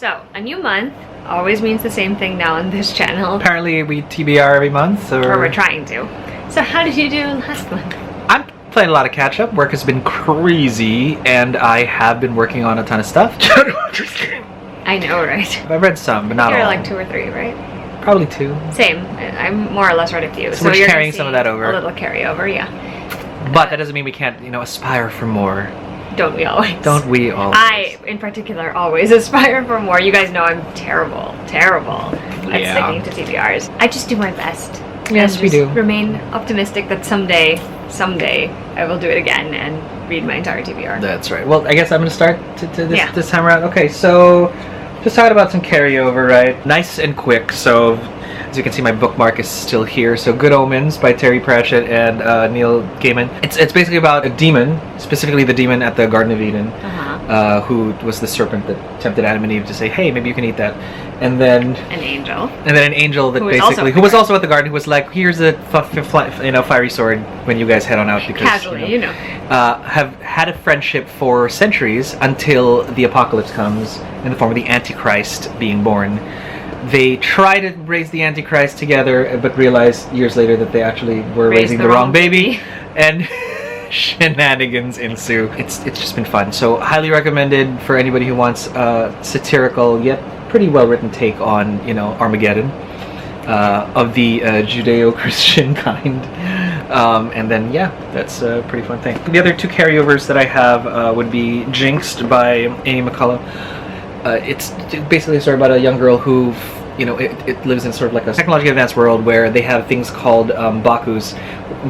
So, a new month always means the same thing now on this channel. Apparently we TBR every month, or we're trying to. So how did you do last month? I'm playing a lot of catch up. Work has been crazy, and I have been working on a ton of stuff. I know, right? I've read some, but not all. You're like 2 or 3, right? Probably 2. Same. I'm more or less ready with you. So we're you're carrying some of that over. A little carryover, yeah. But that doesn't mean we can't, aspire for more. Don't we always? Don't we always? I, in particular, always aspire for more. You guys know I'm terrible at sticking to TBRs. I just do my best. Yes, we do. Remain optimistic that someday, I will do it again and read my entire TBR. That's right. Well, I guess I'm going to start this time around. Okay, so just talking about some carryover, right? Nice and quick. So as you can see, my bookmark is still here. So Good Omens by Terry Pratchett and Neil Gaiman. It's basically about a demon, specifically the demon at the Garden of Eden, who was the serpent that tempted Adam and Eve to say, hey, maybe you can eat that. And then an angel. And then an angel that who was also at the garden, who was like, here's a fiery sword when you guys head on out, because casually, have had a friendship for centuries until the apocalypse comes in the form of the Antichrist being born. They try to raise the Antichrist together, but realize years later that they actually were raising the wrong baby, and shenanigans ensue. It's just been fun. So highly recommended for anybody who wants a satirical yet pretty well written take on Armageddon of the Judeo-Christian kind. And then that's a pretty fun thing. The other 2 carryovers that I have would be Jinxed by Amy McCullough. It's basically a story about a young girl who, it lives in sort of like a technologically advanced world where they have things called Bakus,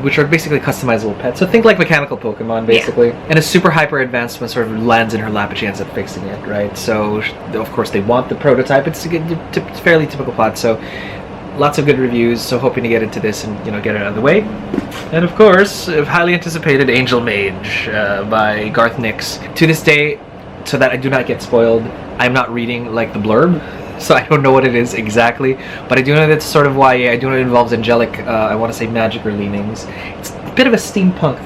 which are basically customizable pets. So think like mechanical Pokemon, basically. Yeah. And a super hyper advanced one sort of lands in her lap and she ends up fixing it, right? So, of course, they want the prototype. It's a fairly typical plot, so lots of good reviews. So hoping to get into this and, get it out of the way. And, of course, highly anticipated Angel Mage by Garth Nix. To this day, so that I do not get spoiled, I'm not reading like the blurb, so I don't know what it is exactly, but I do know that it's sort of YA. I do know it involves angelic, I want to say magic or leanings. It's a bit of a steampunk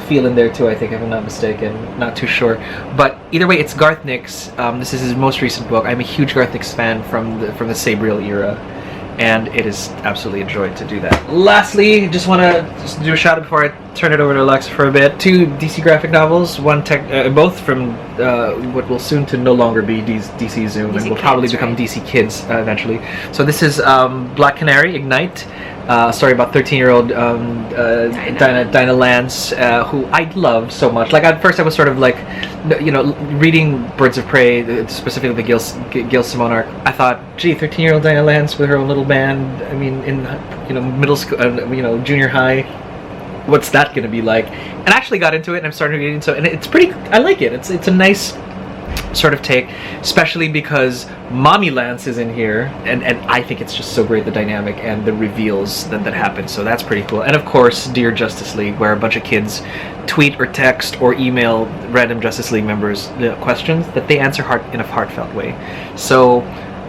feel in there too, I think, if I'm not mistaken. Not too sure, but either way, it's Garth Nix. This is his most recent book. I'm a huge Garth Nix fan from the Sabriel era, and it is absolutely a joy to do that. Lastly, just want to do a shout out before I turn it over to Alexa for a bit. 2 DC graphic novels, both from what will soon to no longer be DC Zoom, and will probably become DC Kids eventually. So this is Black Canary Ignite, a story about 13-year-old Dinah Lance, who I love so much. Like, at first I was sort of like, reading Birds of Prey, specifically the Gil Simone arc, I thought, gee, 13-year-old Dinah Lance with her own little band, I mean, in middle school, junior high, what's that going to be like? And I actually got into it, and I'm starting to get into it, and it's pretty, I like it. It's a nice sort of take, especially because Mommy Lance is in here, and I think it's just so great, the dynamic and the reveals that happen, so that's pretty cool. And of course, Dear Justice League, where a bunch of kids tweet or text or email random Justice League members questions that they answer in a heartfelt way. So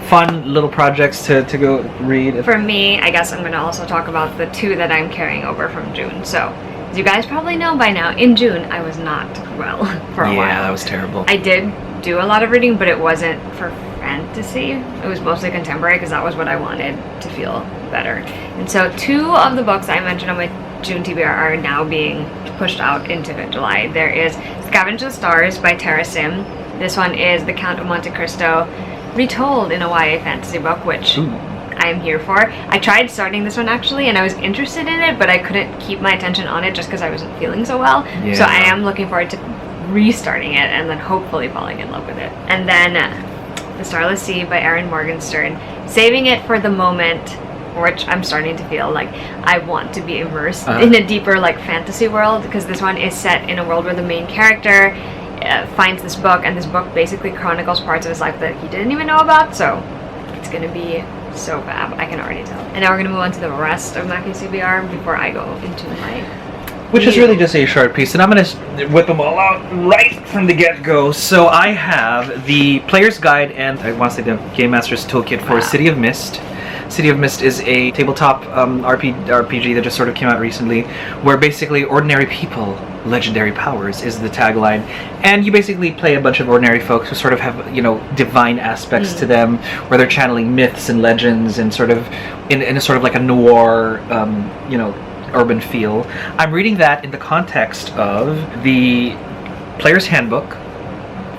fun little projects to go read. For me, I guess I'm going to also talk about the 2 that I'm carrying over from June. So, as you guys probably know by now, in June I was not well for a while. Yeah, that was terrible. I did do a lot of reading, but it wasn't for fantasy. It was mostly contemporary, because that was what I wanted to feel better. And so 2 of the books I mentioned on my June TBR are now being pushed out into July. There is Scavenge the Stars by Tara Sim. This one is The Count of Monte Cristo, retold in a YA fantasy book, which I'm here for. I tried starting this one actually, and I was interested in it, but I couldn't keep my attention on it just because I wasn't feeling so well. Yeah. So I am looking forward to restarting it and then hopefully falling in love with it. And then The Starless Sea by Erin Morgenstern, saving it for the moment, which I'm starting to feel like I want to be immersed in a deeper fantasy world, because this one is set in a world where the main character finds this book, and this book basically chronicles parts of his life that he didn't even know about, so it's going to be so fab, I can already tell. And now we're going to move on to the rest of Matthew's TBR before I go into my... Which is really just a short piece, and I'm going to whip them all out right from the get-go. So I have the Player's Guide and I want to say the Game Master's Toolkit for City of Mist. City of Mist is a tabletop RPG that just sort of came out recently, where basically ordinary people, legendary powers is the tagline, and you basically play a bunch of ordinary folks who sort of have, you know, divine aspects to them, where they're channeling myths and legends and sort of in a sort of like a noir, you know, urban feel. I'm reading that in the context of the Player's Handbook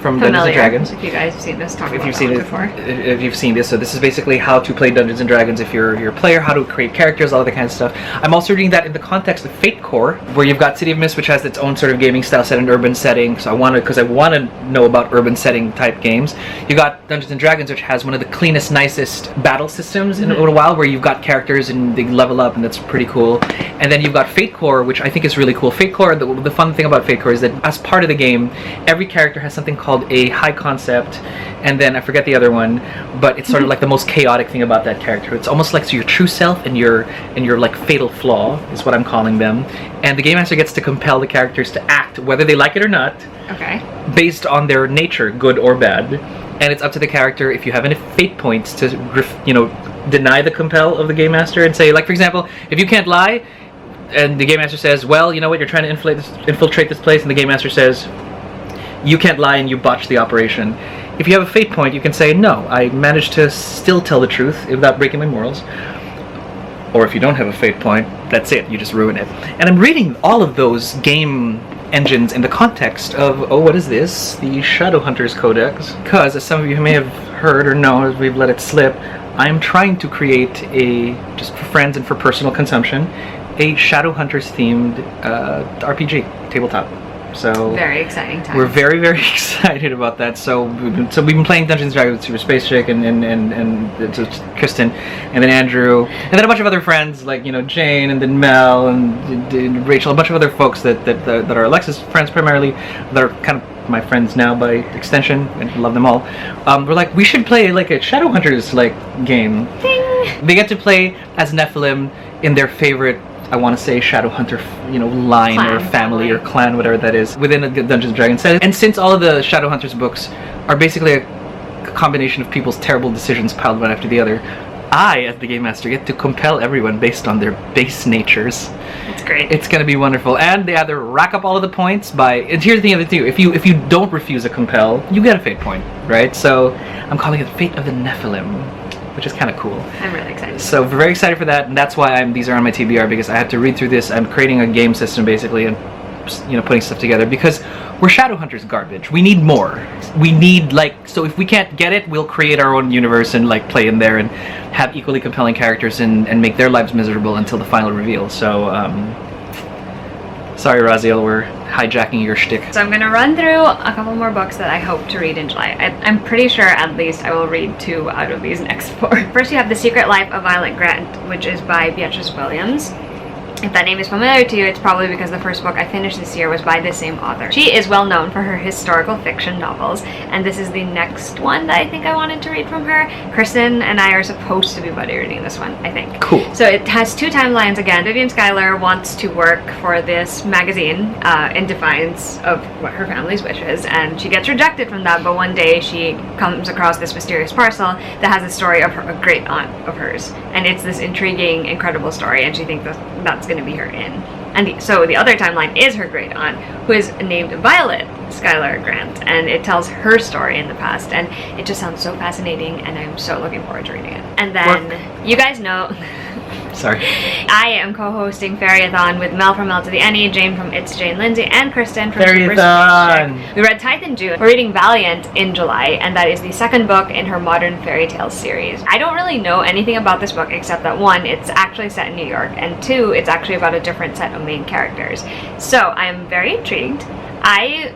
from Dungeons and Dragons. If you guys have seen this, talk If about you've that seen one it, before. if you've seen this, so this is basically how to play Dungeons and Dragons if you're a player, how to create characters, all of that kind of stuff. I'm also reading that in the context of Fate Core, where you've got City of Mist, which has its own sort of gaming style set in urban setting. So I want to know about urban setting type games. You got Dungeons and Dragons, which has one of the cleanest, nicest battle systems in a while, where you've got characters and they level up, and that's pretty cool. And then you've got Fate Core, which I think is really cool. Fate Core, the fun thing about Fate Core is that as part of the game, every character has something called a high concept, and then I forget the other one, but it's sort of like the most chaotic thing about that character. It's almost like your true self and your like fatal flaw is what I'm calling them. And the game master gets to compel the characters to act, whether they like it or not, based on their nature, good or bad. And it's up to the character, if you have any fate points, to deny the compel of the game master and say, like, for example, if you can't lie, and the game master says, well, you know what, you're trying to infiltrate this place, and the game master says, you can't lie and you botch the operation. If you have a fate point, you can say, no, I managed to still tell the truth without breaking my morals. Or if you don't have a fate point, that's it, you just ruin it. And I'm reading all of those game engines in the context of, oh, what is this? The Shadowhunters Codex. Because, as some of you may have heard or know, as we've let it slip, I'm trying to create just for friends and for personal consumption, a Shadowhunters themed RPG, tabletop. So very exciting time. We're very, very excited about that. So we've been playing Dungeons and Dragons with Super Space Chick and Kristen, and then Andrew, and then a bunch of other friends like, you know, Jane, and then Mel and Rachel, a bunch of other folks that are Alexa's friends primarily, that are kind of my friends now by extension, and love them all. We're like, we should play like a Shadowhunters like game. Ding. They get to play as Nephilim in their favorite, I want to say, Shadowhunter, you know, line clan, or family or clan, whatever that is, within a Dungeons and Dragons set. And since all of the Shadowhunters books are basically a combination of people's terrible decisions piled one after the other, I, as the game master, get to compel everyone based on their base natures. It's great. It's going to be wonderful. And they either rack up all of the points by, and here's the thing of it too, if you don't refuse a compel, you get a fate point, right? So I'm calling it Fate of the Nephilim, which is kind of cool. I'm really excited. So we're very excited for that, and that's why these are on my TBR, because I had to read through this. I'm creating a game system basically, and, you know, putting stuff together, because we're Shadowhunters garbage. We need more. We need, like, so if we can't get it, we'll create our own universe and like play in there and have equally compelling characters and make their lives miserable until the final reveal. So sorry, Raziel, we're hijacking your shtick. So I'm going to run through a couple more books that I hope to read in July. I'm pretty sure at least I will read 2 out of these next 4. First, you have The Secret Life of Violet Grant, which is by Beatrice Williams. If that name is familiar to you, it's probably because the first book I finished this year was by the same author. She is well known for her historical fiction novels, and this is the next one that I think I wanted to read from her. Kristen and I are supposed to be buddy reading this one, I think. Cool. So it has 2 timelines again. Vivian Schuyler wants to work for this magazine in defiance of what her family's wishes, and she gets rejected from that, but one day she comes across this mysterious parcel that has a story of a great aunt of hers, and it's this intriguing, incredible story, and she thinks that's going to be her in. And so the other timeline is her great aunt, who is named Violet Schuyler Grant, and it tells her story in the past, and it just sounds so fascinating, and I'm so looking forward to reading it. And then you guys know Sorry. I am co-hosting Fairy-a-thon with Mel from Mel to the Any, Jane from It's Jane Lindsay, and Kristen from Fairy-a-thon. We read Tithe in June. We're reading Valiant in July, and that is the second book in her Modern Fairy Tales series. I don't really know anything about this book except that 1, it's actually set in New York, and 2, it's actually about a different set of main characters. So I'm very intrigued. I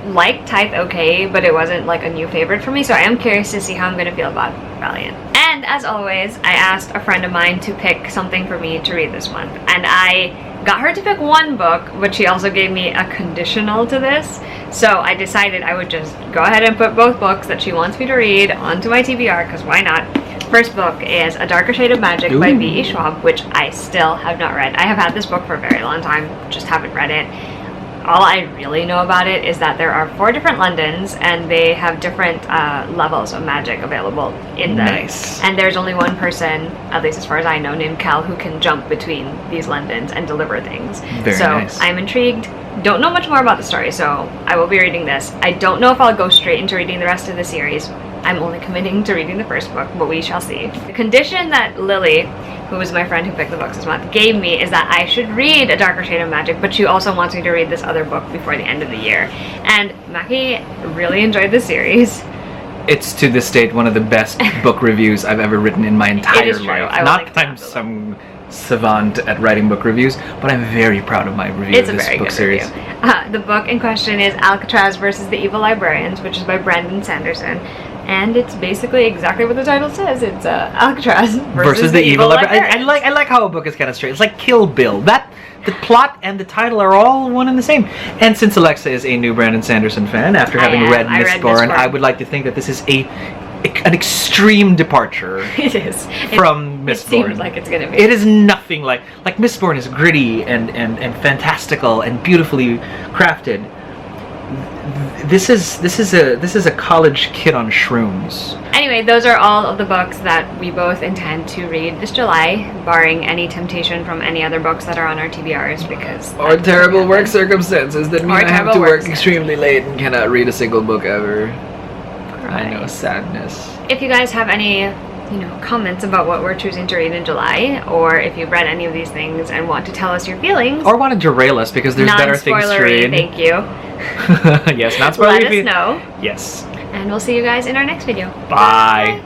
liked Tithe okay, but it wasn't like a new favorite for me, so I am curious to see how I'm going to feel about Valiant. And as always, I asked a friend of mine to pick something for me to read this month, and I got her to pick 1 book, but she also gave me a conditional to this, so I decided I would just go ahead and put both books that she wants me to read onto my TBR, because why not? First book is A Darker Shade of Magic by V.E. Schwab, which I still have not read. I have had this book for a very long time, just haven't read it. all I really know about it is that there are 4 different Londons, and they have different levels of magic available in them. Nice. And there's only one person, at least as far as I know, named Cal, who can jump between these Londons and deliver things. Very so nice. I'm intrigued. Don't know much more about the story, so I will be reading this. I don't know if I'll go straight into reading the rest of the series. I'm only committing to reading the first book, but we shall see. The condition that Lily, who was my friend who picked the books this month, gave me is that I should read A Darker Shade of Magic, but she also wants me to read this other book before the end of the year. And Maki really enjoyed the series. It's to this date one of the best book reviews I've ever written in my entire It is true. life. I will Not link that to I'm that below. some savant at writing book reviews, but I'm very proud of my review It's of a this very book good series. review. The book in question is Alcatraz versus the Evil Librarians, which is by Brandon Sanderson. And it's basically exactly what the title says. It's Alcatraz Versus the Evil Librarians. I like how a book is kind of straight. It's like Kill Bill. The plot and the title are all one and the same. And since Alexa is a new Brandon Sanderson fan, after having read I read Mistborn, Mistborn. I would like to think that this is an extreme departure It is. from It Mistborn. seems like it's gonna be. It is nothing like Mistborn is gritty and fantastical and beautifully crafted. This is a college kid on shrooms. Anyway, those are all of the books that we both intend to read this July, barring any temptation from any other books that are on our TBRs, because Or that terrible doesn't work happen. circumstances that mean Or I have terrible to work work extremely late and cannot read a single book ever. I know, Right. sadness. If you guys have any, comments about what we're choosing to read in July, or if you've read any of these things and want to tell us your feelings, Or want to derail us because there's better things to non-spoilery, read. thank you. Yes, not spoilery. Let us know, Yes. and we'll see you guys in our next video. Bye.